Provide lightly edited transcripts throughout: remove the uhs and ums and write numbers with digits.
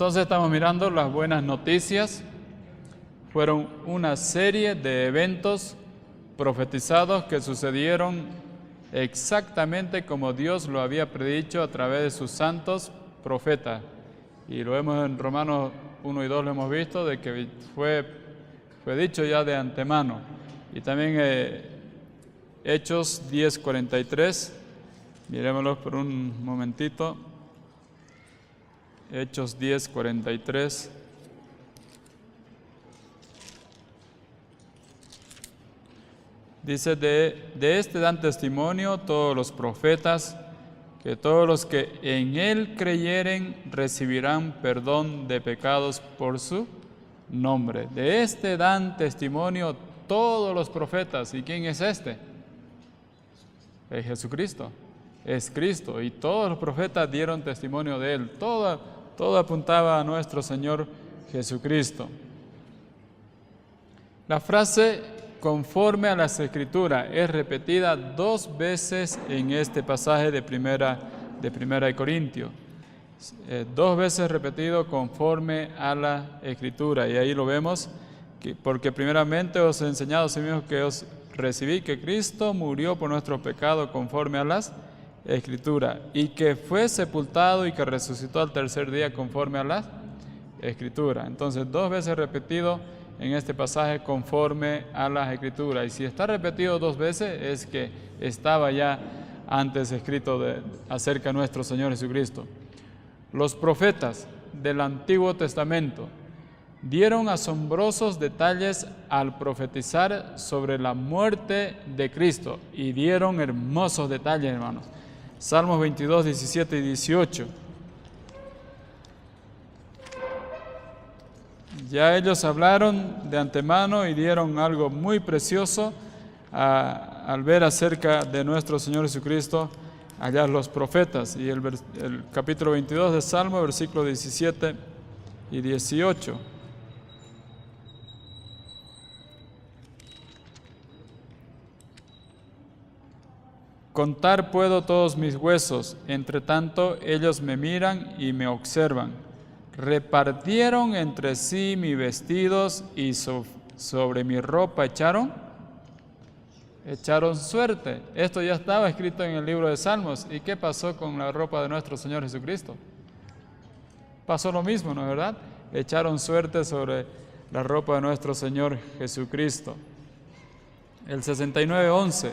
Entonces estamos mirando las buenas noticias. Fueron una serie de eventos profetizados que sucedieron exactamente como Dios lo había predicho a través de sus santos profetas. Y lo vemos en Romanos 1 y 2, lo hemos visto, de que fue dicho ya de antemano. Y también Hechos 10:43, miremoslo por un momentito. Hechos 10:43. Dice, de este dan testimonio todos los profetas, que todos los que en él creyeren recibirán perdón de pecados por su nombre. De este dan testimonio todos los profetas. ¿Y quién es este? Es Jesucristo. Es Cristo. Y todos los profetas dieron testimonio de él. Todo apuntaba a nuestro Señor Jesucristo. La frase conforme a las Escrituras es repetida 2 veces en este pasaje de primera de Corintios. 2 veces repetido conforme a la Escritura. Y ahí lo vemos, porque primeramente os he enseñado asimismo que os recibí que Cristo murió por nuestro pecado conforme a las Escrituras, y que fue sepultado y que resucitó al tercer día conforme a las Escrituras. Entonces 2 veces repetido en este pasaje conforme a las Escrituras. Y si está repetido 2 veces es que estaba ya antes escrito acerca de nuestro Señor Jesucristo. Los profetas del Antiguo Testamento dieron asombrosos detalles al profetizar sobre la muerte de Cristo, y dieron hermosos detalles, hermanos. Salmos 22, 17 y 18. Ya ellos hablaron de antemano y dieron algo muy precioso al ver acerca de nuestro Señor Jesucristo allá los profetas. Y el capítulo 22 de Salmo, versículos 17 y 18. Contar puedo todos mis huesos, entre tanto ellos me miran y me observan. Repartieron entre sí mis vestidos y sobre mi ropa echaron suerte. Esto ya estaba escrito en el libro de Salmos. ¿Y qué pasó con la ropa de nuestro Señor Jesucristo? Pasó lo mismo, ¿no es verdad? Echaron suerte sobre la ropa de nuestro Señor Jesucristo. El 69:11.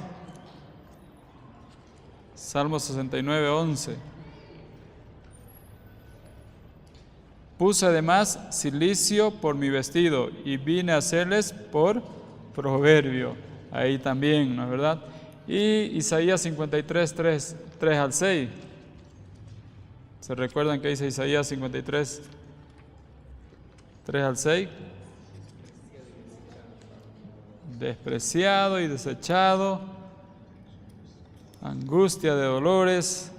Salmo 69:11. Puse además cilicio por mi vestido y vine a hacerles por proverbio. Ahí también, ¿no es verdad? Y Isaías 53, 3 al 6. ¿Se recuerdan que dice Isaías 53, 3 al 6? Despreciado y desechado, angustia de dolores,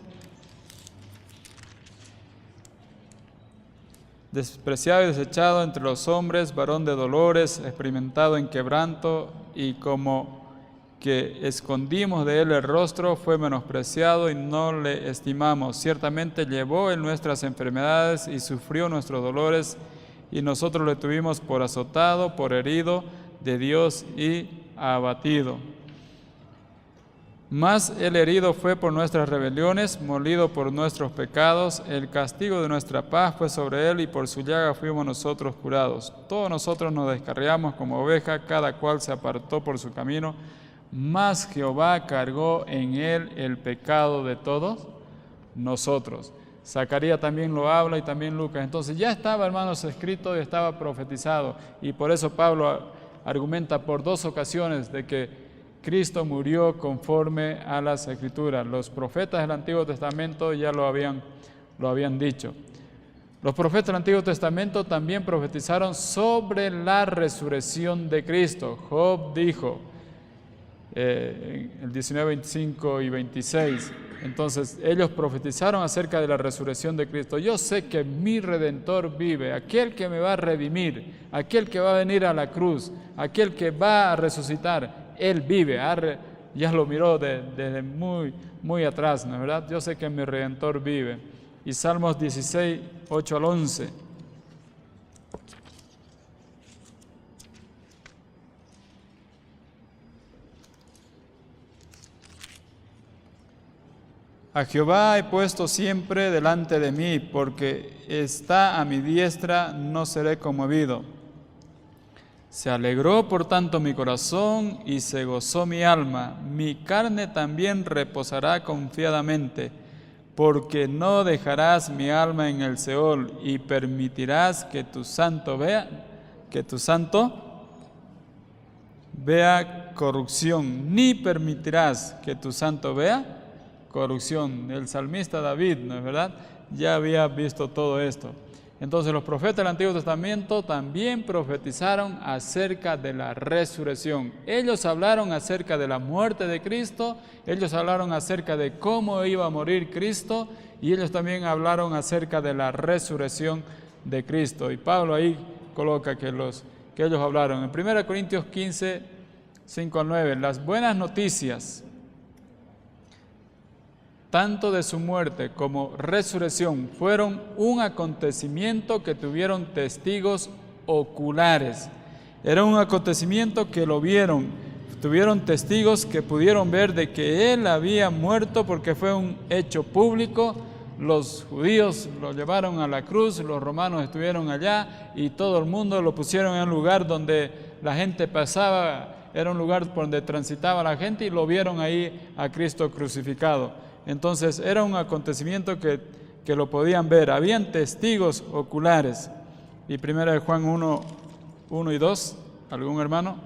despreciado y desechado entre los hombres, varón de dolores, experimentado en quebranto, y como que escondimos de él el rostro, fue menospreciado y no le estimamos. Ciertamente llevó él nuestras enfermedades y sufrió nuestros dolores, y nosotros le tuvimos por azotado, por herido de Dios y abatido. Mas el herido fue por nuestras rebeliones, molido por nuestros pecados, el castigo de nuestra paz fue sobre él, y por su llaga fuimos nosotros curados. Todos nosotros nos descarriamos como oveja, cada cual se apartó por su camino, mas Jehová cargó en él el pecado de todos nosotros. Zacarías también lo habla, y también Lucas. Entonces ya estaba, hermanos, escrito y estaba profetizado, y por eso Pablo argumenta por 2 ocasiones de que Cristo murió conforme a las Escrituras. Los profetas del Antiguo Testamento ya lo habían dicho. Los profetas del Antiguo Testamento también profetizaron sobre la resurrección de Cristo. Job dijo, el 19, 25 y 26, entonces ellos profetizaron acerca de la resurrección de Cristo. Yo sé que mi Redentor vive, aquel que me va a redimir, aquel que va a venir a la cruz, aquel que va a resucitar. Él vive, ya lo miró desde muy atrás, ¿no es verdad? Yo sé que mi Redentor vive. Y Salmos 16, 8 al 11. A Jehová he puesto siempre delante de mí, porque está a mi diestra, no seré conmovido. Se alegró por tanto mi corazón y se gozó mi alma. Mi carne también reposará confiadamente, porque no dejarás mi alma en el Seol y permitirás que tu santo vea corrupción, ni permitirás que tu santo vea corrupción. El salmista David, ¿no es verdad?, ya había visto todo esto. Entonces los profetas del Antiguo Testamento también profetizaron acerca de la resurrección. Ellos hablaron acerca de la muerte de Cristo, ellos hablaron acerca de cómo iba a morir Cristo, y ellos también hablaron acerca de la resurrección de Cristo. Y Pablo ahí coloca que ellos hablaron. En 1 Corintios 15, 5 al 9, las buenas noticias, tanto de su muerte como resurrección, fueron un acontecimiento que tuvieron testigos oculares. Era un acontecimiento que lo vieron, tuvieron testigos que pudieron ver de que Él había muerto, porque fue un hecho público. Los judíos lo llevaron a la cruz, los romanos estuvieron allá y todo el mundo lo pusieron en un lugar donde la gente pasaba, era un lugar por donde transitaba la gente, y lo vieron ahí a Cristo crucificado. Entonces era un acontecimiento que lo podían ver, habían testigos oculares. Y 1 Juan 1 y 2, ¿algún hermano?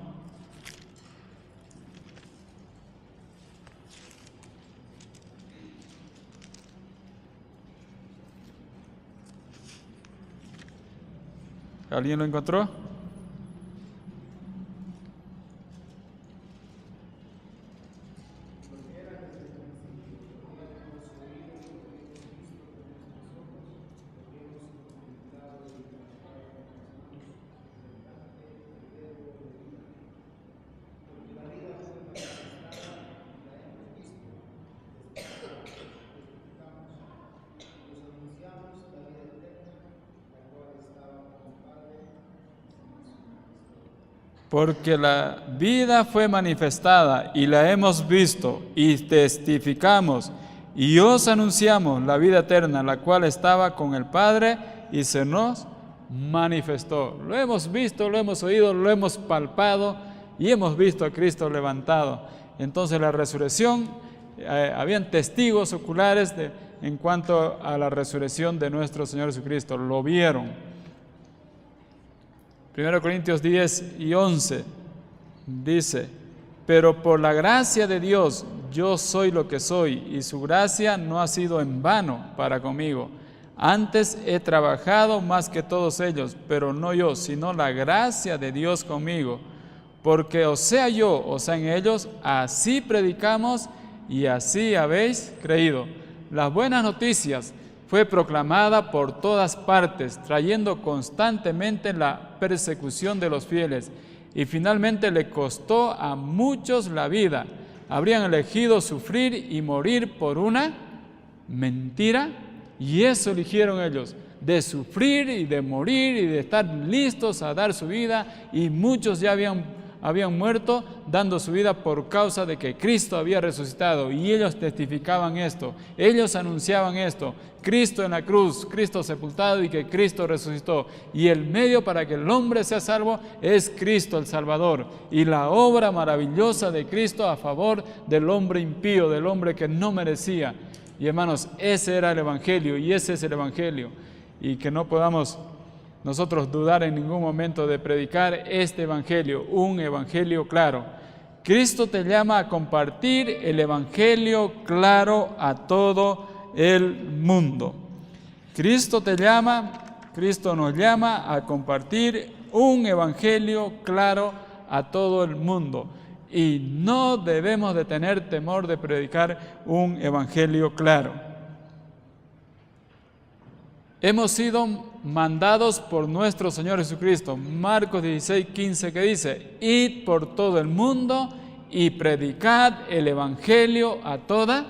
¿Alguien lo encontró? Porque la vida fue manifestada y la hemos visto y testificamos y os anunciamos la vida eterna, la cual estaba con el Padre y se nos manifestó. Lo hemos visto, lo hemos oído, lo hemos palpado y hemos visto a Cristo levantado. Entonces la resurrección, habían testigos oculares en cuanto a la resurrección de nuestro Señor Jesucristo, lo vieron. 1 Corintios 10 y 11 dice: pero por la gracia de Dios yo soy lo que soy, y su gracia no ha sido en vano para conmigo. Antes he trabajado más que todos ellos, pero no yo, sino la gracia de Dios conmigo. Porque o sea yo, o sean ellos, así predicamos y así habéis creído. Las buenas noticias fue proclamada por todas partes, trayendo constantemente la persecución de los fieles, y finalmente le costó a muchos la vida. Habrían elegido sufrir y morir por una mentira, y eso eligieron ellos, de sufrir y de morir y de estar listos a dar su vida, y muchos ya habían muerto dando su vida por causa de que Cristo había resucitado, y ellos testificaban esto, ellos anunciaban esto: Cristo en la cruz, Cristo sepultado y que Cristo resucitó, y el medio para que el hombre sea salvo es Cristo el Salvador, y la obra maravillosa de Cristo a favor del hombre impío, del hombre que no merecía. Y hermanos, ese era el Evangelio, y ese es el Evangelio, y que no podamos nosotros dudar en ningún momento de predicar este Evangelio, un Evangelio claro. Cristo te llama a compartir el Evangelio claro a todo el mundo. Cristo nos llama a compartir un Evangelio claro a todo el mundo. Y no debemos de tener temor de predicar un Evangelio claro. Hemos sido mandados por nuestro Señor Jesucristo. Marcos 16, 15, que dice: id por todo el mundo y predicad el Evangelio a toda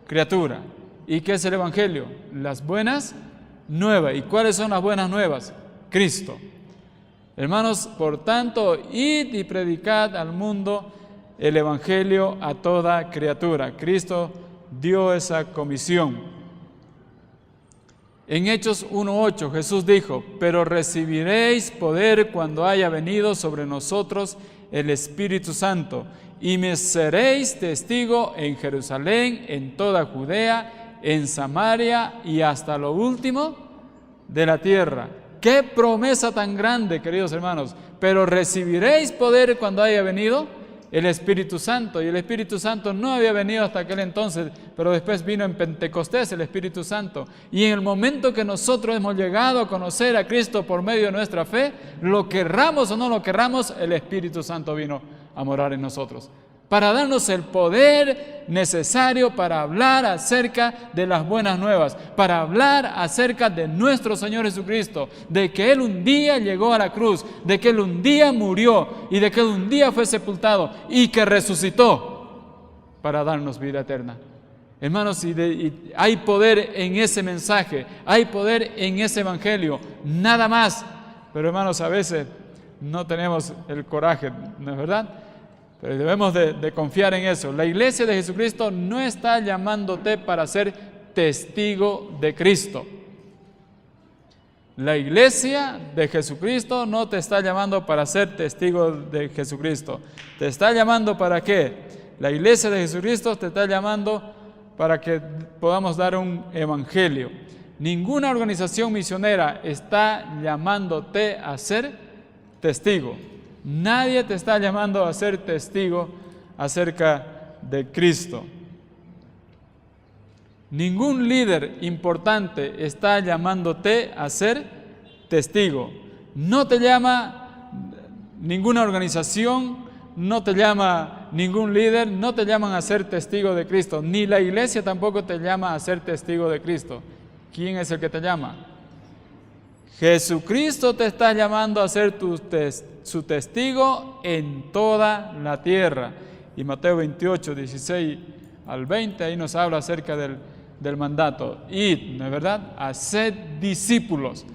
criatura. ¿Y qué es el Evangelio? Las buenas nuevas. ¿Y cuáles son las buenas nuevas? Cristo. Hermanos, por tanto, id y predicad al mundo el Evangelio a toda criatura. Cristo dio esa comisión. En Hechos 1:8 Jesús dijo: pero recibiréis poder cuando haya venido sobre nosotros el Espíritu Santo, y me seréis testigo en Jerusalén, en toda Judea, en Samaria y hasta lo último de la tierra. ¡Qué promesa tan grande, queridos hermanos! Pero recibiréis poder cuando haya venido el Espíritu Santo. Y el Espíritu Santo no había venido hasta aquel entonces, pero después vino en Pentecostés el Espíritu Santo. Y en el momento que nosotros hemos llegado a conocer a Cristo por medio de nuestra fe, lo querramos o no lo querramos, el Espíritu Santo vino a morar en nosotros, para darnos el poder necesario para hablar acerca de las buenas nuevas, para hablar acerca de nuestro Señor Jesucristo, de que Él un día llegó a la cruz, de que Él un día murió y de que Él un día fue sepultado y que resucitó para darnos vida eterna. Hermanos, y hay poder en ese mensaje, hay poder en ese evangelio, nada más. Pero hermanos, a veces no tenemos el coraje, ¿no es verdad? Pero debemos de confiar en eso. La iglesia de Jesucristo no está llamándote para ser testigo de Cristo. La iglesia de Jesucristo no te está llamando para ser testigo de Jesucristo. ¿Te está llamando para qué? La iglesia de Jesucristo te está llamando para que podamos dar un evangelio. Ninguna organización misionera está llamándote a ser testigo. Nadie te está llamando a ser testigo acerca de Cristo. Ningún líder importante está llamándote a ser testigo. No te llama ninguna organización, no te llama ningún líder, no te llaman a ser testigo de Cristo. Ni la iglesia tampoco te llama a ser testigo de Cristo. ¿Quién es el que te llama? Jesucristo te está llamando a ser su testigo en toda la tierra. Y Mateo 28, 16 al 20, ahí nos habla acerca del mandato. Id, ¿no es verdad? Haced discípulos.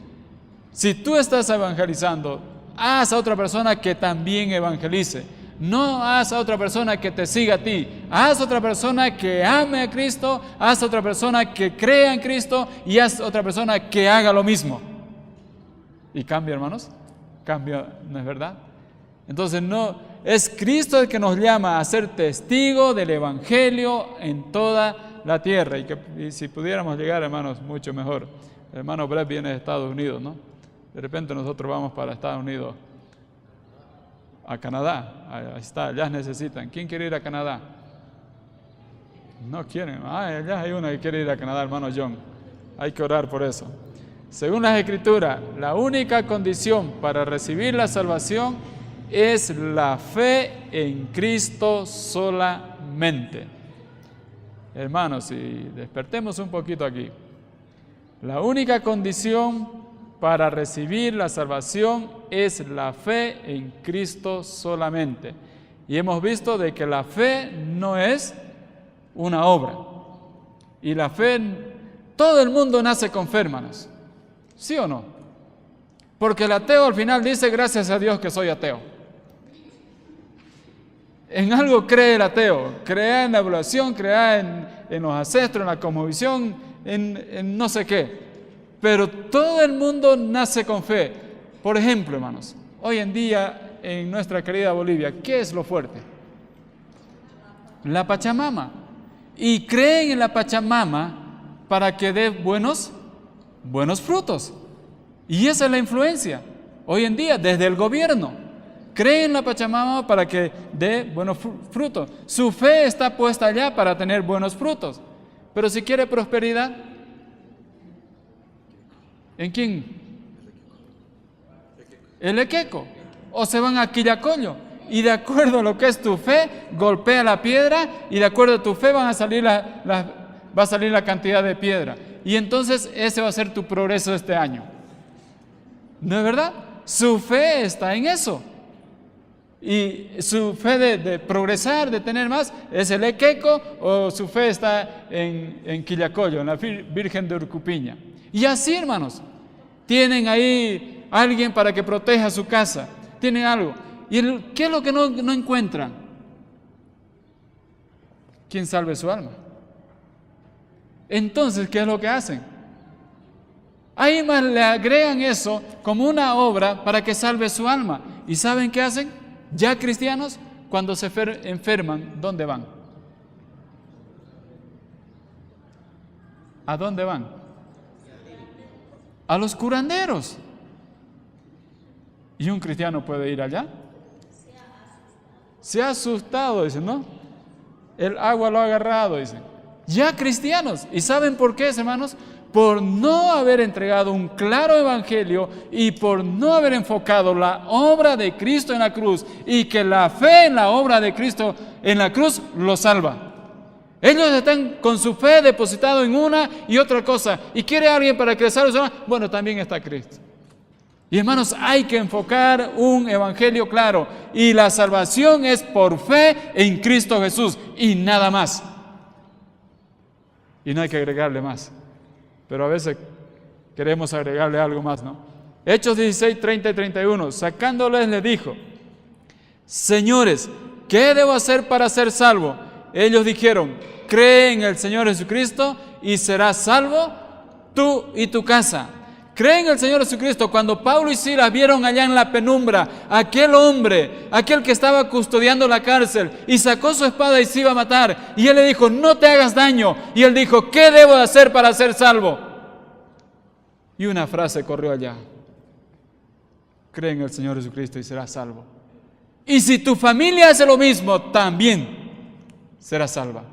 Si tú estás evangelizando, haz a otra persona que también evangelice. No haz a otra persona que te siga a ti. Haz a otra persona que ame a Cristo, haz a otra persona que crea en Cristo y haz a otra persona que haga lo mismo. Y cambia, hermanos, cambia, ¿no es verdad? Entonces no, es Cristo el que nos llama a ser testigo del evangelio en toda la tierra. Y si pudiéramos llegar, hermanos, mucho mejor. El hermano Brett viene de Estados Unidos, ¿no? De repente nosotros vamos para Estados Unidos, a Canadá, ahí está, allá necesitan. ¿Quién quiere ir a Canadá? No quieren. Allá hay uno que quiere ir a Canadá, hermano John. Hay que orar por eso. Según las Escrituras, la única condición para recibir la salvación es la fe en Cristo solamente. Hermanos, si despertemos un poquito aquí, la única condición para recibir la salvación es la fe en Cristo solamente. Y hemos visto de que la fe no es una obra. Y la fe, todo el mundo nace con fe, hermanos. ¿Sí o no? Porque el ateo al final dice: gracias a Dios que soy ateo. En algo cree el ateo, crea en la evolución, crea en los ancestros, en la cosmovisión, en no sé qué. Pero todo el mundo nace con fe. Por ejemplo, hermanos, hoy en día en nuestra querida Bolivia, ¿qué es lo fuerte? La Pachamama. Y creen en la Pachamama para que dé buenos frutos. Y esa es la influencia hoy en día desde el gobierno. Creen en la Pachamama para que dé buenos frutos. Su fe está puesta allá para tener buenos frutos. Pero si quiere prosperidad, ¿en quién? El equeco. O se van a Quillacollo. Y de acuerdo a lo que es tu fe, golpea la piedra y de acuerdo a tu fe va a salir la cantidad de piedra. Y entonces ese va a ser tu progreso este año. ¿No es verdad? Su fe está en eso. Y su fe de progresar, de tener más, es el equeco, o su fe está en Quillacollo, en la Virgen de Urcupiña. Y así, hermanos, tienen ahí alguien para que proteja su casa, tienen algo. ¿Y qué es lo que no encuentran? ¿Quién salve su alma? Entonces, ¿qué es lo que hacen? Ahí más le agregan eso como una obra para que salve su alma. ¿Y saben qué hacen? Ya cristianos, cuando se enferman, ¿dónde van? ¿A dónde van? A los curanderos. ¿Y un cristiano puede ir allá? Se ha asustado, dicen, ¿no? El agua lo ha agarrado, dicen. Ya cristianos. ¿Y saben por qué, hermanos? Por no haber entregado un claro evangelio y por no haber enfocado la obra de Cristo en la cruz, y que la fe en la obra de Cristo en la cruz los salva. Ellos están con su fe depositado en una y otra cosa, y quiere alguien para que les salve su alma. Bueno, también está Cristo. Y hermanos, hay que enfocar un evangelio claro, y la salvación es por fe en Cristo Jesús y nada más. Y no hay que agregarle más. Pero a veces queremos agregarle algo más, ¿no? Hechos 16, 30 y 31. Sacándoles le dijo: Señores, ¿qué debo hacer para ser salvo? Ellos dijeron: cree en el Señor Jesucristo y serás salvo tú y tu casa. Cree en el Señor Jesucristo. Cuando Pablo y Silas vieron allá en la penumbra aquel hombre, aquel que estaba custodiando la cárcel, y sacó su espada y se iba a matar, y él le dijo: no te hagas daño, y él dijo: ¿qué debo de hacer para ser salvo? Y una frase corrió allá: cree en el Señor Jesucristo y serás salvo. Y si tu familia hace lo mismo, también serás salva.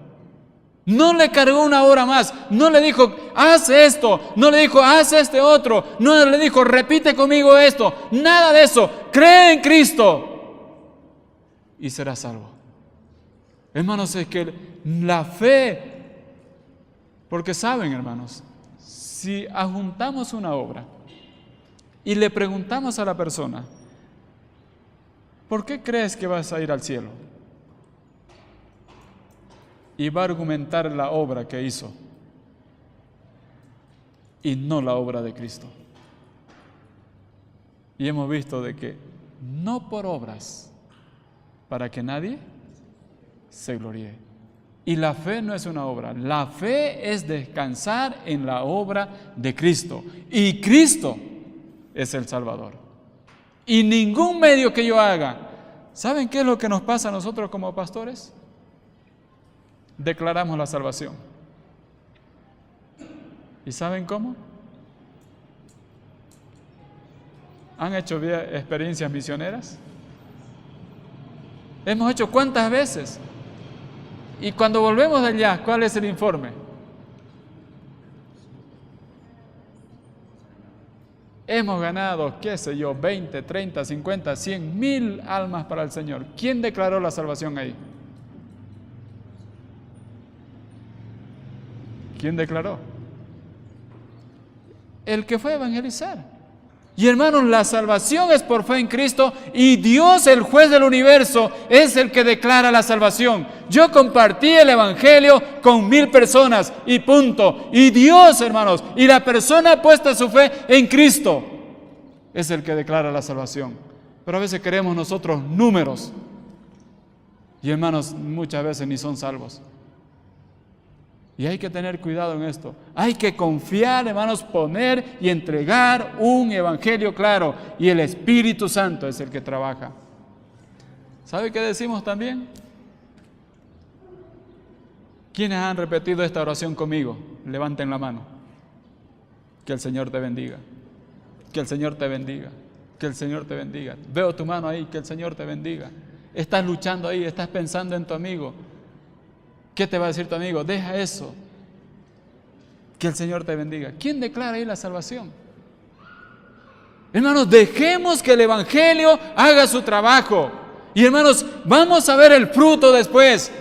No le cargó una hora más, no le dijo: haz esto, no le dijo: haz este otro, no le dijo: repite conmigo esto, nada de eso. Cree en Cristo y serás salvo. Hermanos, es que la fe, porque saben, hermanos, si adjuntamos una obra y le preguntamos a la persona: ¿por qué crees que vas a ir al cielo? Y va a argumentar la obra que hizo y no la obra de Cristo. Y hemos visto de que no por obras, para que nadie se gloríe. Y la fe no es una obra, la fe es descansar en la obra de Cristo. Y Cristo es el Salvador. Y ningún medio que yo haga. ¿Saben qué es lo que nos pasa a nosotros como pastores? Declaramos la salvación. ¿Y saben cómo? ¿Han hecho experiencias misioneras? ¿Hemos hecho cuántas veces? Y cuando volvemos de allá, ¿cuál es el informe? Hemos ganado, qué sé yo, 20, 30, 50, 100, 1000 almas para el Señor. ¿Quién declaró la salvación ahí? ¿Quién declaró? El que fue a evangelizar. Y hermanos, la salvación es por fe en Cristo, y Dios, el juez del universo, es el que declara la salvación. Yo compartí el evangelio con 1000 personas y punto. Y Dios, hermanos, y la persona puesta su fe en Cristo es el que declara la salvación. Pero a veces queremos nosotros números. Y hermanos, muchas veces ni son salvos. Y hay que tener cuidado en esto. Hay que confiar, hermanos, poner y entregar un evangelio claro. Y el Espíritu Santo es el que trabaja. ¿Sabe qué decimos también? ¿Quiénes han repetido esta oración conmigo? Levanten la mano. Que el Señor te bendiga. Que el Señor te bendiga. Que el Señor te bendiga. Veo tu mano ahí. Que el Señor te bendiga. Estás luchando ahí. Estás pensando en tu amigo. ¿Qué te va a decir tu amigo? Deja eso. Que el Señor te bendiga. ¿Quién declara ahí la salvación? Hermanos, dejemos que el evangelio haga su trabajo. Y hermanos, vamos a ver el fruto después.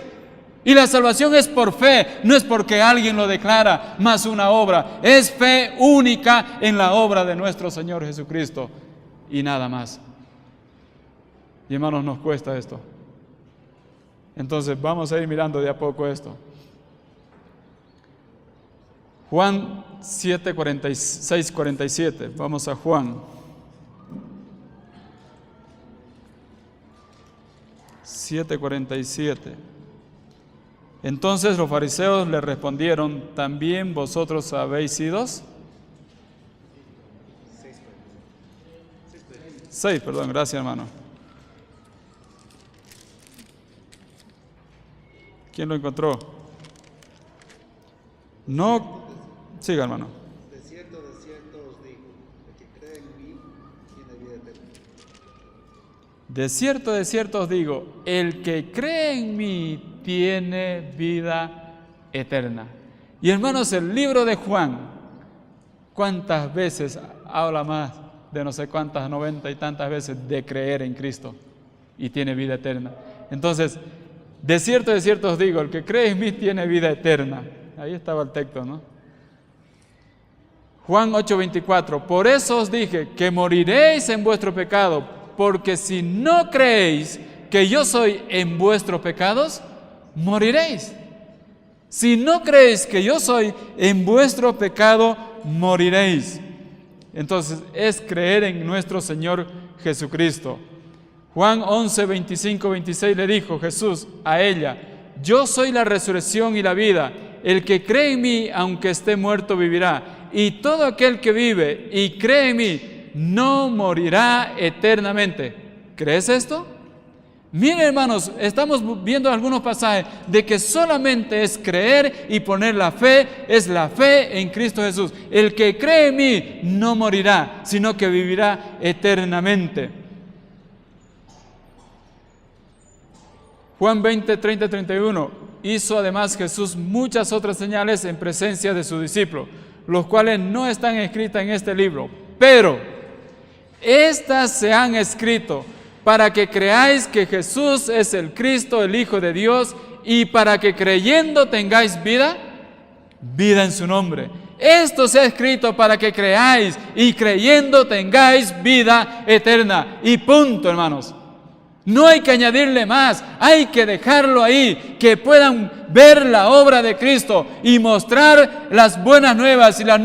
Y la salvación es por fe, no es porque alguien lo declara, más una obra. Es fe única en la obra de nuestro Señor Jesucristo y nada más. Y hermanos, nos cuesta esto. Entonces vamos a ir mirando de a poco esto. Juan 7, 46, 47. Vamos a Juan. 7:47. Entonces los fariseos le respondieron, ¿también vosotros habéis sido? 6, perdón, gracias hermano. ¿Quién lo encontró? No, siga hermano. De cierto os digo, el que cree en mí tiene vida eterna. De cierto os digo, el que cree en mí tiene vida eterna. Y hermanos, el libro de Juan, ¿cuántas veces habla más de no sé cuántas, 90 y tantas veces de creer en Cristo y tiene vida eterna? Entonces, de cierto os digo, el que cree en mí tiene vida eterna. Ahí estaba el texto, ¿no? Juan 8:24, por eso os dije que moriréis en vuestro pecado, porque si no creéis que yo soy en vuestros pecados, moriréis. Si no creéis que yo soy en vuestro pecado, moriréis. Entonces es creer en nuestro Señor Jesucristo. Juan 11:25-26 le dijo Jesús a ella, yo soy la resurrección y la vida, el que cree en mí, aunque esté muerto, vivirá, y todo aquel que vive y cree en mí, no morirá eternamente. ¿Crees esto? Miren hermanos, estamos viendo algunos pasajes de que solamente es creer y poner la fe, es la fe en Cristo Jesús. El que cree en mí no morirá, sino que vivirá eternamente. Juan 20:30-31, hizo además Jesús muchas otras señales en presencia de sus discípulos, los cuales no están escritas en este libro, pero estas se han escrito para que creáis que Jesús es el Cristo, el Hijo de Dios, y para que creyendo tengáis vida en su nombre. Esto se ha escrito para que creáis y creyendo tengáis vida eterna. Y punto, hermanos. No hay que añadirle más, hay que dejarlo ahí, que puedan ver la obra de Cristo y mostrar las buenas nuevas. Y las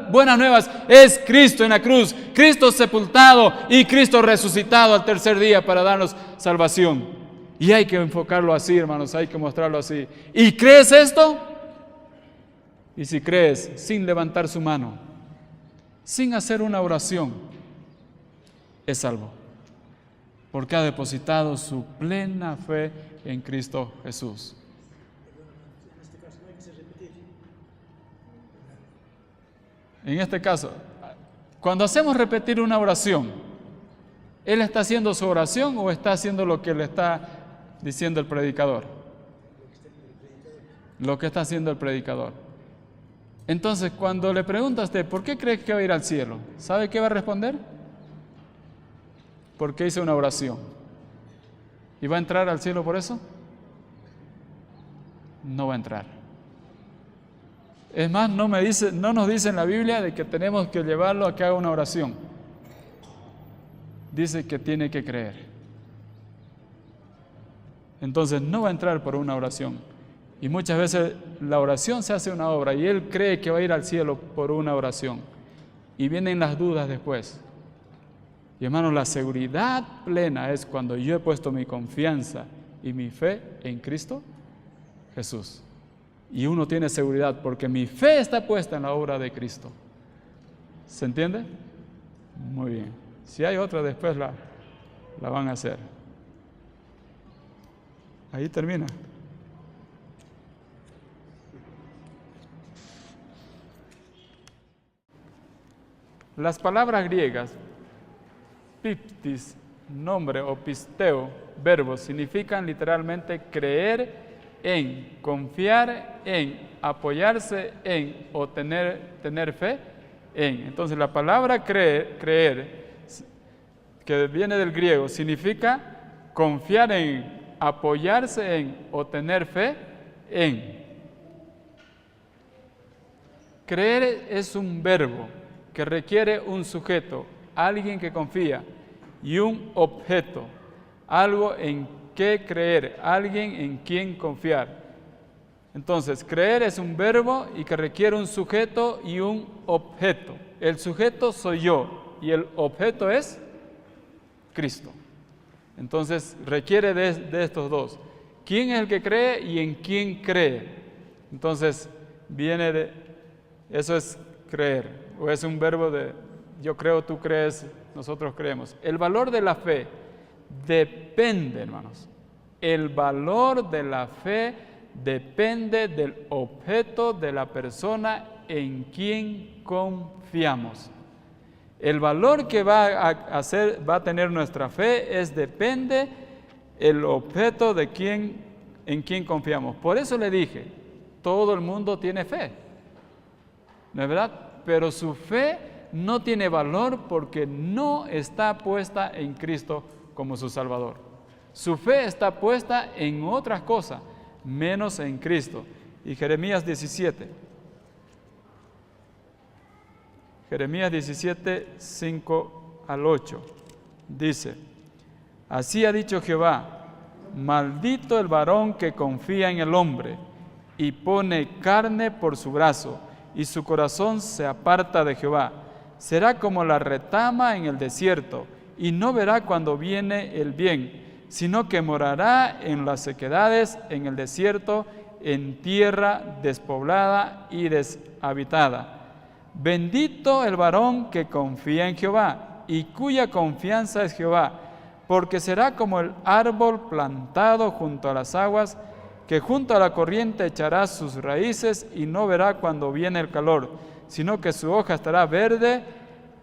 buenas nuevas es Cristo en la cruz, Cristo sepultado y Cristo resucitado al tercer día para darnos salvación. Y hay que enfocarlo así, hermanos, hay que mostrarlo así. ¿Y crees esto? Y si crees, sin levantar su mano, sin hacer una oración, es salvo, porque ha depositado su plena fe en Cristo Jesús. En este caso, cuando hacemos repetir una oración, ¿él está haciendo su oración o está haciendo lo que le está diciendo el predicador? Lo que está haciendo el predicador. Entonces, cuando le pregunta a usted, ¿por qué crees que va a ir al cielo? ¿Sabe qué va a responder? Porque hice una oración. ¿Y va a entrar al cielo por eso? No va a entrar. Es más, no nos dice en la Biblia de que tenemos que llevarlo a que haga una oración. Dice que tiene que creer. Entonces no va a entrar por una oración. Y muchas veces la oración se hace una obra y él cree que va a ir al cielo por una oración. Y vienen las dudas después. Y hermanos, la seguridad plena es cuando yo he puesto mi confianza y mi fe en Cristo Jesús. Y uno tiene seguridad porque mi fe está puesta en la obra de Cristo. ¿Se entiende? Muy bien. Si hay otra, después la van a hacer. Ahí termina. Las palabras griegas piptis, nombre, o pisteo, verbo, significan literalmente creer en, confiar en, apoyarse en o tener fe en. Entonces la palabra creer, que viene del griego, significa confiar en, apoyarse en o tener fe en. Creer es un verbo que requiere un sujeto, alguien que confía, y un objeto, algo en qué creer, alguien en quien confiar. Entonces, creer es un verbo y que requiere un sujeto y un objeto. El sujeto soy yo y el objeto es Cristo. Entonces, requiere de estos dos. ¿Quién es el que cree y en quién cree? Entonces, eso es creer, o es un verbo de yo creo, tú crees, nosotros creemos. El valor de la fe depende, hermanos. El valor de la fe depende del objeto de la persona en quien confiamos. El valor que va a tener nuestra fe depende el objeto en quien confiamos. Por eso le dije, todo el mundo tiene fe, ¿no es verdad? Pero su fe no tiene valor porque no está puesta en Cristo como su Salvador. Su fe está puesta en otras cosas, menos en Cristo. Y Jeremías 17, 5 al 8, dice: Así ha dicho Jehová, maldito el varón que confía en el hombre y pone carne por su brazo, y su corazón se aparta de Jehová. Será como la retama en el desierto, y no verá cuando viene el bien, sino que morará en las sequedades, en el desierto, en tierra despoblada y deshabitada. Bendito el varón que confía en Jehová, y cuya confianza es Jehová, porque será como el árbol plantado junto a las aguas, que junto a la corriente echará sus raíces y no verá cuando viene el calor, sino que su hoja estará verde,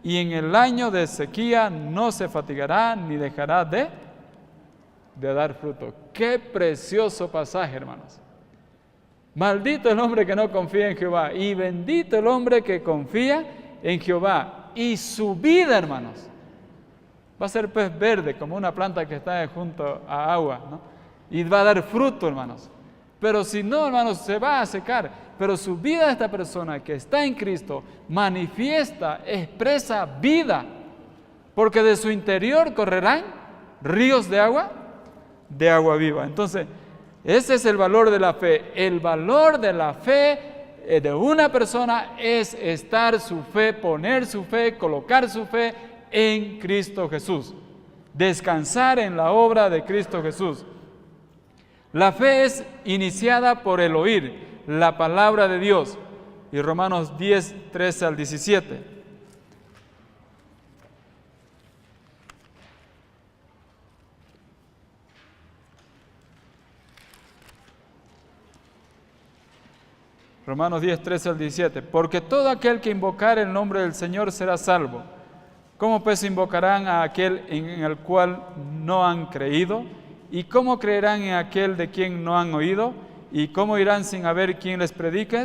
y en el año de sequía no se fatigará ni dejará de dar fruto. ¡Qué precioso pasaje, hermanos! Maldito el hombre que no confía en Jehová, y bendito el hombre que confía en Jehová. Y su vida, hermanos, va a ser pues verde, como una planta que está junto a agua, ¿no? Y va a dar fruto, hermanos. Pero si no, hermanos, se va a secar. Pero su vida de esta persona que está en Cristo manifiesta, expresa vida, porque de su interior correrán ríos de agua viva. Entonces, ese es el valor de la fe. El valor de la fe de una persona es poner su fe, colocar su fe en Cristo Jesús. Descansar en la obra de Cristo Jesús. La fe es iniciada por el oír la palabra de Dios. Y Romanos 10, 13 al 17. Romanos 10, 13 al 17. Porque todo aquel que invocare el nombre del Señor será salvo. ¿Cómo pues invocarán a aquel en el cual no han creído? ¿Y cómo creerán en aquel de quien no han oído? ¿Y cómo irán sin haber quien les predique?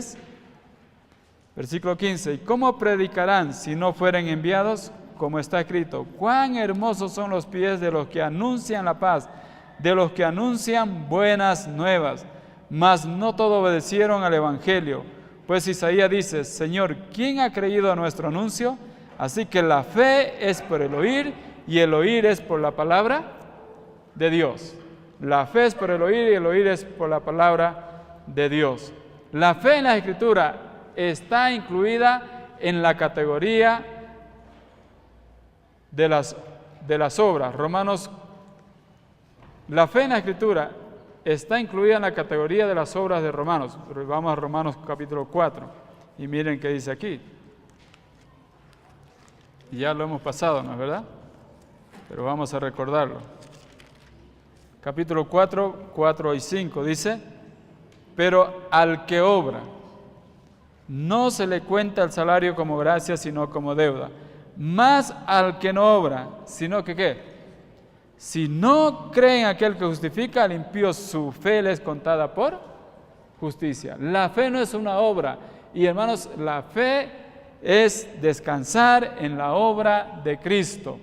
Versículo 15. ¿Y cómo predicarán si no fueren enviados? Como está escrito: cuán hermosos son los pies de los que anuncian la paz, de los que anuncian buenas nuevas. Mas no todos obedecieron al evangelio. Pues Isaías dice: Señor, ¿quién ha creído a nuestro anuncio? Así que la fe es por el oír, y el oír es por la palabra de Dios. La fe es por el oír, y el oír es por la palabra de Dios. La fe en la Escritura está incluida en la categoría de las obras. La fe en la Escritura está incluida en la categoría de las obras de Romanos. Vamos a Romanos capítulo 4 y miren qué dice aquí. Ya lo hemos pasado, ¿no es verdad? Pero vamos a recordarlo. Capítulo 4, 4 y 5 dice: pero al que obra, no se le cuenta el salario como gracia, sino como deuda. Más al que no obra, sino que ¿qué? Si no cree en aquel que justifica, al impío su fe le es contada por justicia. La fe no es una obra. Y hermanos, la fe es descansar en la obra de Cristo.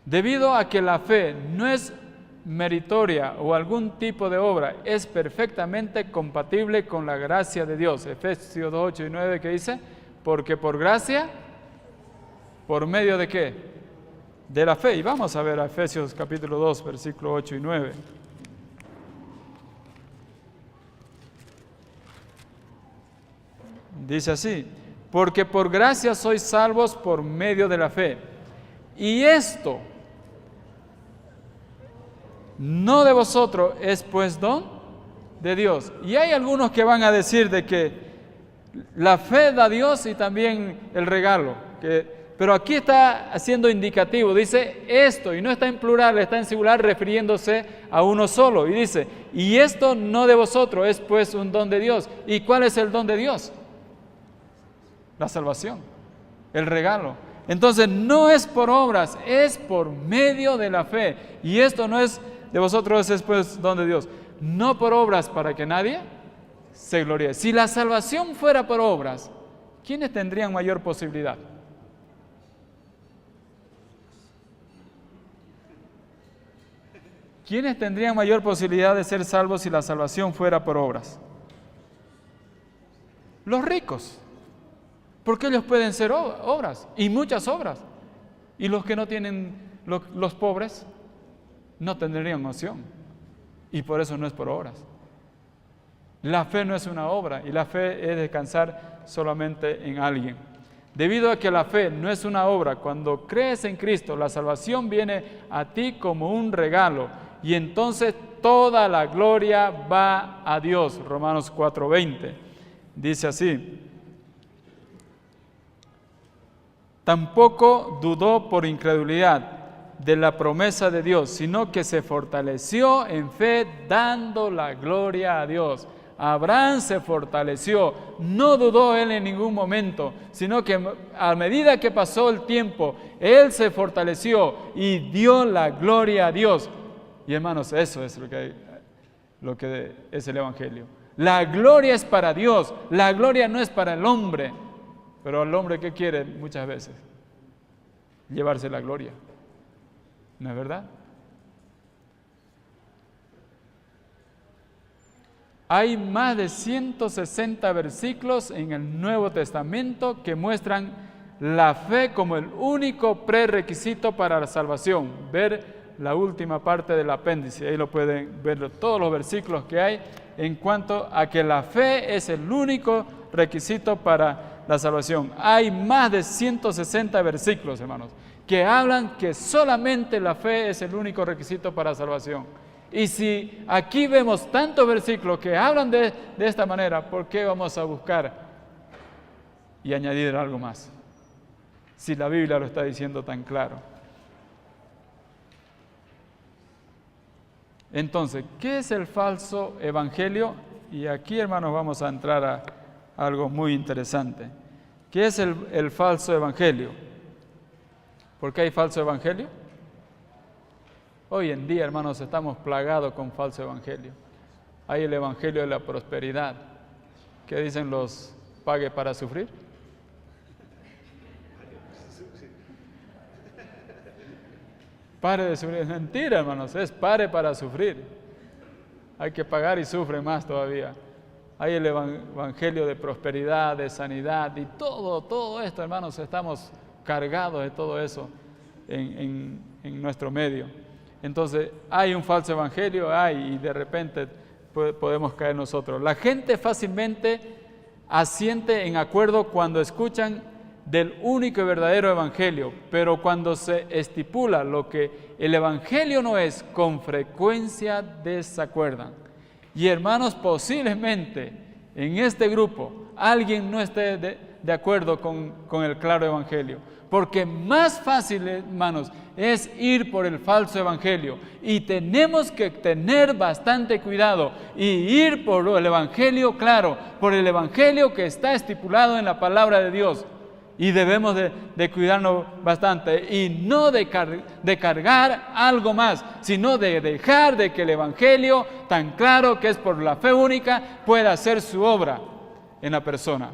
Debido a que la fe no es meritoria o algún tipo de obra, es perfectamente compatible con la gracia de Dios. Efesios 2, 8 y 9, que dice: porque por gracia, ¿por medio de qué? De la fe. Y vamos a ver a Efesios capítulo 2, versículo 8 y 9. Dice así: porque por gracia sois salvos por medio de la fe. Y esto no de vosotros, es pues don de Dios. Y hay algunos que van a decir de que la fe da Dios y también el regalo. Pero aquí está haciendo indicativo, dice esto, y no está en plural, está en singular refiriéndose a uno solo. Y dice, y esto no de vosotros, es pues un don de Dios. ¿Y cuál es el don de Dios? La salvación, el regalo. Entonces no es por obras, es por medio de la fe. Y esto no es de vosotros, es pues don de Dios. No por obras para que nadie se gloríe. Si la salvación fuera por obras, ¿quiénes tendrían mayor posibilidad? ¿Quiénes tendrían mayor posibilidad de ser salvos si la salvación fuera por obras? Los ricos, porque ellos pueden ser obras, y muchas obras. Y los que no tienen, los pobres, no tendrían opción. Y por eso no es por obras. La fe no es una obra, y la fe es descansar solamente en alguien. Debido a que la fe no es una obra, cuando crees en Cristo, la salvación viene a ti como un regalo, y entonces toda la gloria va a Dios. Romanos 4:20 dice así: tampoco dudó por incredulidad de la promesa de Dios, sino que se fortaleció en fe dando la gloria a Dios. Abraham se fortaleció, no dudó él en ningún momento, sino que a medida que pasó el tiempo, él se fortaleció y dio la gloria a Dios. Y hermanos, eso es lo que es el Evangelio. La gloria es para Dios, la gloria no es para el hombre. Pero el hombre, ¿qué quiere muchas veces? Llevarse la gloria. ¿No es verdad? Hay más de 160 versículos en el Nuevo Testamento que muestran la fe como el único prerequisito para la salvación. Ver la última parte del apéndice, ahí lo pueden ver todos los versículos que hay en cuanto a que la fe es el único requisito para la salvación. Hay más de 160 versículos, hermanos, que hablan que solamente la fe es el único requisito para la salvación. Y si aquí vemos tantos versículos que hablan de esta manera, ¿por qué vamos a buscar y añadir algo más? Si la Biblia lo está diciendo tan claro. Entonces, ¿qué es el falso evangelio? Y aquí, hermanos, vamos a entrar a algo muy interesante. ¿Qué es el falso evangelio? ¿Por qué hay falso evangelio? Hoy en día, hermanos, estamos plagados con falso evangelio. Hay el evangelio de la prosperidad. ¿Qué dicen los pague para sufrir? Pare de sufrir. Es mentira, hermanos, es pare para sufrir. Hay que pagar y sufre más todavía. Hay el evangelio de prosperidad, de sanidad y todo esto, hermanos, estamos cargados de todo eso en nuestro medio. Entonces, hay un falso evangelio, y de repente podemos caer nosotros. La gente fácilmente asiente en acuerdo cuando escuchan del único y verdadero evangelio, pero cuando se estipula lo que el evangelio no es, con frecuencia desacuerdan. Y hermanos, posiblemente en este grupo alguien no esté de acuerdo con el claro evangelio, porque más fácil, hermanos, es ir por el falso evangelio, y tenemos que tener bastante cuidado y ir por el evangelio claro, por el evangelio que está estipulado en la palabra de Dios. Y debemos de cuidarnos bastante y no de cargar algo más, sino de dejar de que el evangelio tan claro que es por la fe única pueda hacer su obra en la persona.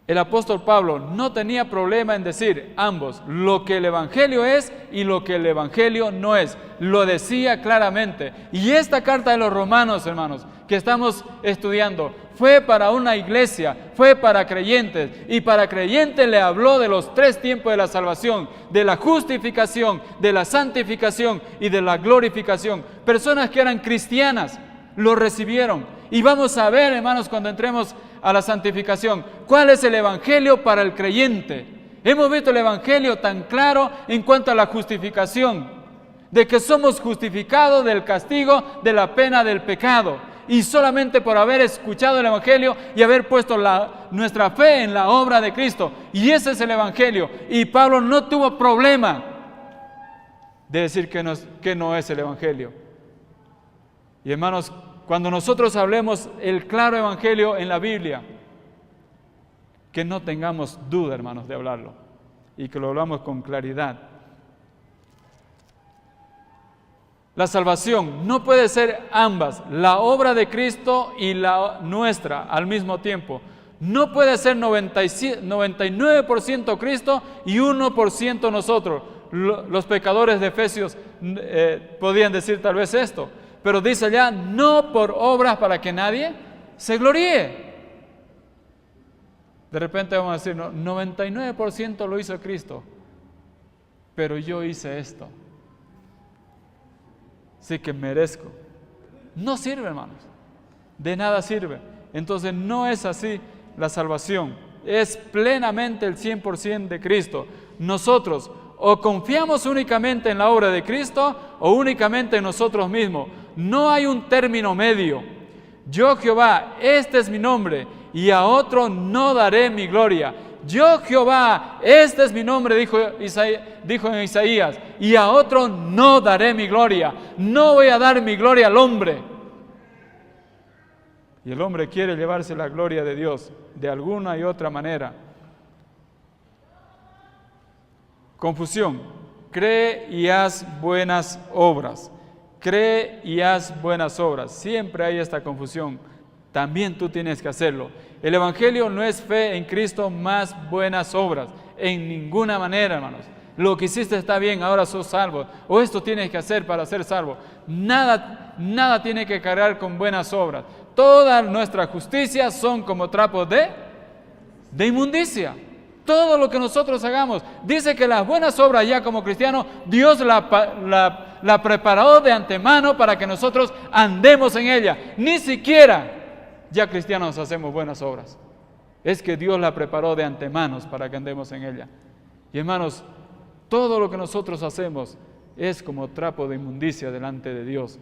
El apóstol Pablo no tenía problema en decir ambos, lo que el evangelio es y lo que el evangelio no es. Lo decía claramente. Y esta carta de los Romanos, hermanos, que estamos estudiando, fue para una iglesia, fue para creyentes, y para creyentes le habló de los 3 tiempos de la salvación, de la justificación, de la santificación y de la glorificación. Personas que eran cristianas lo recibieron. Y vamos a ver, hermanos, cuando entremos a la santificación, ¿cuál es el evangelio para el creyente? Hemos visto el evangelio tan claro en cuanto a la justificación, de que somos justificados del castigo de la pena del pecado, y solamente por haber escuchado el Evangelio y haber puesto nuestra fe en la obra de Cristo. Y ese es el Evangelio. Y Pablo no tuvo problema de decir que no es el Evangelio. Y hermanos, cuando nosotros hablemos el claro Evangelio en la Biblia, que no tengamos duda, hermanos, de hablarlo, y que lo hablamos con claridad. La salvación no puede ser ambas, la obra de Cristo y la nuestra al mismo tiempo. No puede ser 99% Cristo y 1% nosotros. Los pecadores de Efesios podían decir tal vez esto, pero dice allá, no por obras para que nadie se gloríe. De repente vamos a decir, no, 99% lo hizo Cristo, pero yo hice esto. Sí que merezco. No sirve, hermanos. De nada sirve. Entonces no es así la salvación. Es plenamente el 100% de Cristo. Nosotros o confiamos únicamente en la obra de Cristo o únicamente en nosotros mismos. No hay un término medio. Yo, Jehová, este es mi nombre, y a otro no daré mi gloria. Yo, Jehová, este es mi nombre, dijo en Isaías, y a otro no daré mi gloria. No voy a dar mi gloria al hombre. Y el hombre quiere llevarse la gloria de Dios de alguna y otra manera. Confusión. Cree y haz buenas obras. Cree y haz buenas obras. Siempre hay esta confusión. También tú tienes que hacerlo. El Evangelio no es fe en Cristo más buenas obras. En ninguna manera, hermanos. Lo que hiciste está bien, ahora sos salvo. O esto tienes que hacer para ser salvo. Nada tiene que cargar con buenas obras. Toda nuestra justicia son como trapos de inmundicia. Todo lo que nosotros hagamos. Dice que las buenas obras ya como cristianos, Dios la preparó de antemano para que nosotros andemos en ella. Ni siquiera ya cristianos hacemos buenas obras. Es que Dios la preparó de antemano para que andemos en ella. Y hermanos, todo lo que nosotros hacemos es como trapo de inmundicia delante de Dios.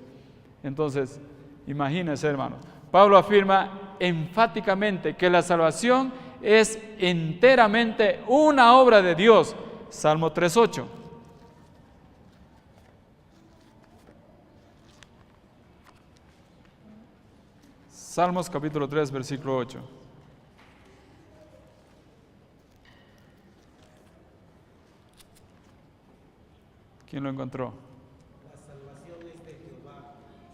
Entonces, imagínense, hermanos. Pablo afirma enfáticamente que la salvación es enteramente una obra de Dios. Salmo 3:8. Salmos capítulo 3, versículo 8. ¿Quién lo encontró? La salvación es de Jehová, sobre tu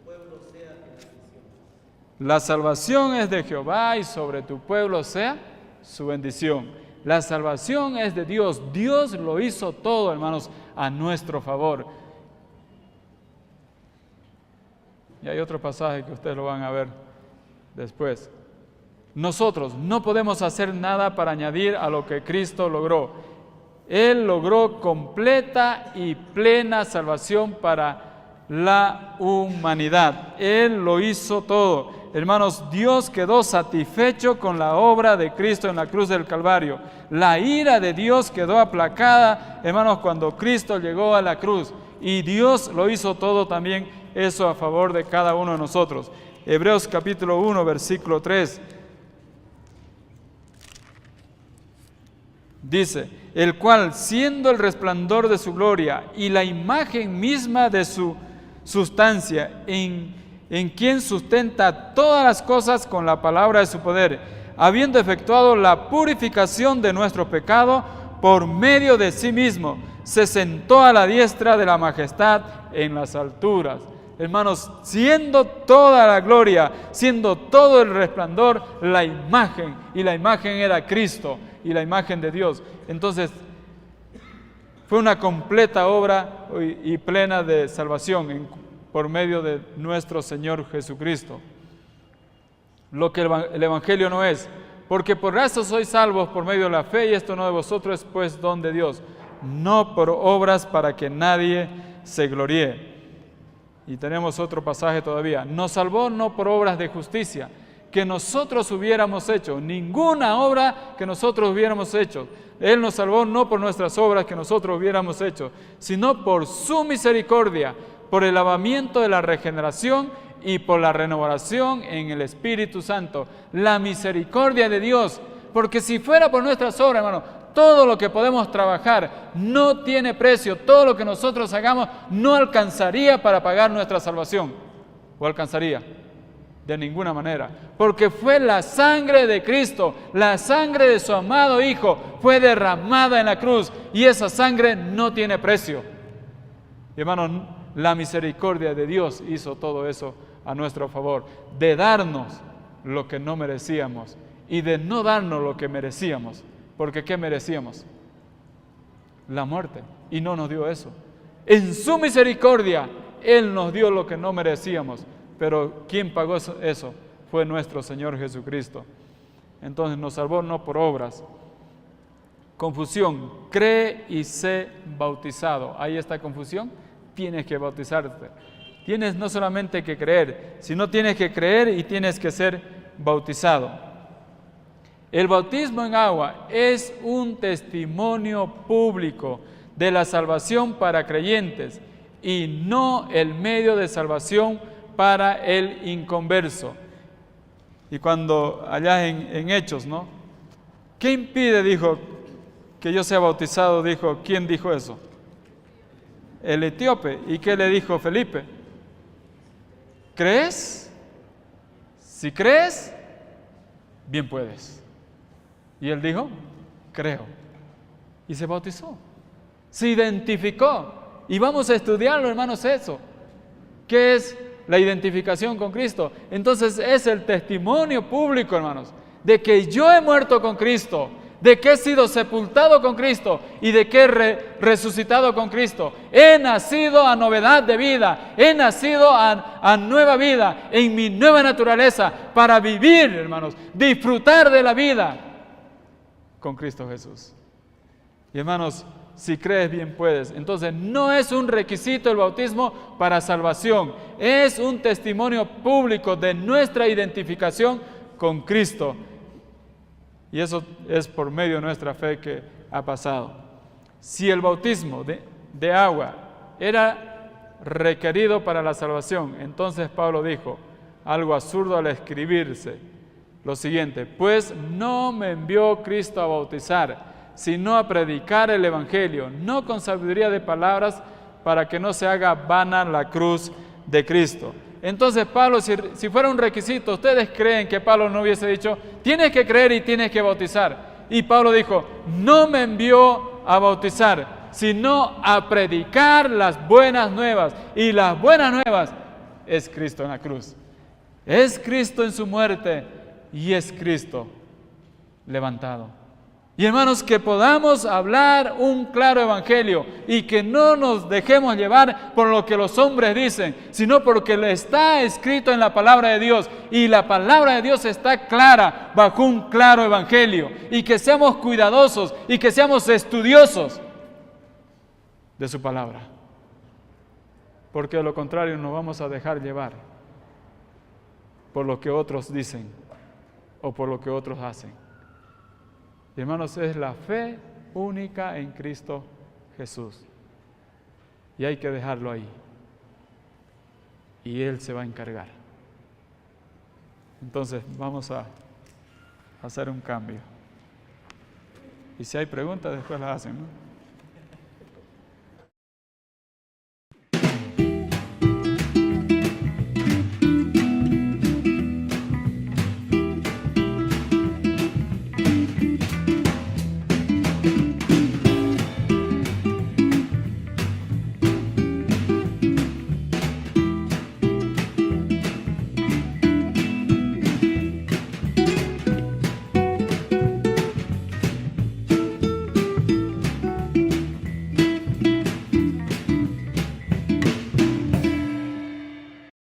pueblo sea tu bendición. La salvación es de Jehová y sobre tu pueblo sea su bendición. La salvación es de Dios. Dios lo hizo todo, hermanos, a nuestro favor. Y hay otro pasaje que ustedes lo van a ver después. Nosotros no podemos hacer nada para añadir a lo que Cristo logró. Él logró completa y plena salvación para la humanidad. Él lo hizo todo. Hermanos, Dios quedó satisfecho con la obra de Cristo en la cruz del Calvario. La ira de Dios quedó aplacada, hermanos, cuando Cristo llegó a la cruz. Y Dios lo hizo todo también, eso a favor de cada uno de nosotros. Hebreos capítulo 1, versículo 3. Dice, el cual, siendo el resplandor de su gloria y la imagen misma de su sustancia, en quien sustenta todas las cosas con la palabra de su poder, habiendo efectuado la purificación de nuestro pecado por medio de sí mismo, se sentó a la diestra de la majestad en las alturas. Hermanos, siendo toda la gloria, siendo todo el resplandor, la imagen, y la imagen era Cristo, y la imagen de Dios. Entonces, fue una completa obra y plena de salvación por medio de nuestro Señor Jesucristo. Lo que el Evangelio no es, porque por eso sois salvos por medio de la fe, y esto no de vosotros es pues don de Dios, no por obras para que nadie se gloríe. Y tenemos otro pasaje todavía. Nos salvó no por obras de justicia, que nosotros hubiéramos hecho, ninguna obra que nosotros hubiéramos hecho. Él nos salvó no por nuestras obras que nosotros hubiéramos hecho, sino por su misericordia, por el lavamiento de la regeneración y por la renovación en el Espíritu Santo. La misericordia de Dios, porque si fuera por nuestras obras, hermano, todo lo que podemos trabajar no tiene precio, todo lo que nosotros hagamos no alcanzaría para pagar nuestra salvación. ¿O alcanzaría? De ninguna manera, porque fue la sangre de Cristo, la sangre de su amado Hijo, fue derramada en la cruz y esa sangre no tiene precio. Y hermanos, la misericordia de Dios hizo todo eso a nuestro favor, de darnos lo que no merecíamos y de no darnos lo que merecíamos, porque ¿qué merecíamos? La muerte, y no nos dio eso. En su misericordia, Él nos dio lo que no merecíamos. Pero ¿quién pagó eso? Fue nuestro Señor Jesucristo. Entonces nos salvó no por obras. Confusión, cree y sé bautizado. ¿Ahí está confusión? Tienes que bautizarte. Tienes no solamente que creer, sino tienes que creer y tienes que ser bautizado. El bautismo en agua es un testimonio público de la salvación para creyentes y no el medio de salvación para el inconverso. Y cuando allá en Hechos, ¿no? ¿Qué impide, dijo, que yo sea bautizado? Dijo, ¿quién dijo eso? El etíope. ¿Y qué le dijo Felipe? ¿Crees? Si crees, bien puedes. Y él dijo, creo. Y se bautizó. Se identificó. Y vamos a estudiarlo, hermanos, eso. ¿Qué es la identificación con Cristo? Entonces es el testimonio público, hermanos, de que yo he muerto con Cristo, de que he sido sepultado con Cristo y de que he resucitado con Cristo. He nacido a novedad de vida, he nacido a nueva vida, en mi nueva naturaleza, para vivir, hermanos, disfrutar de la vida con Cristo Jesús. Y hermanos, si crees, bien puedes. Entonces, no es un requisito el bautismo para salvación. Es un testimonio público de nuestra identificación con Cristo. Y eso es por medio de nuestra fe que ha pasado. Si el bautismo de agua era requerido para la salvación, entonces Pablo dijo algo absurdo al escribirse lo siguiente: pues no me envió Cristo a bautizar, sino a predicar el Evangelio, no con sabiduría de palabras, para que no se haga vana la cruz de Cristo. Entonces Pablo, si fuera un requisito, ¿ustedes creen que Pablo no hubiese dicho, tienes que creer y tienes que bautizar? Y Pablo dijo, no me envió a bautizar, sino a predicar las buenas nuevas. Y las buenas nuevas es Cristo en la cruz. Es Cristo en su muerte y es Cristo levantado. Y hermanos, que podamos hablar un claro evangelio y que no nos dejemos llevar por lo que los hombres dicen, sino porque está escrito en la palabra de Dios, y la palabra de Dios está clara bajo un claro evangelio, y que seamos cuidadosos y que seamos estudiosos de su palabra, porque de lo contrario nos vamos a dejar llevar por lo que otros dicen o por lo que otros hacen. Y hermanos, es la fe única en Cristo Jesús. Y hay que dejarlo ahí. Y Él se va a encargar. Entonces, vamos a hacer un cambio. Y si hay preguntas, después las hacen, ¿no?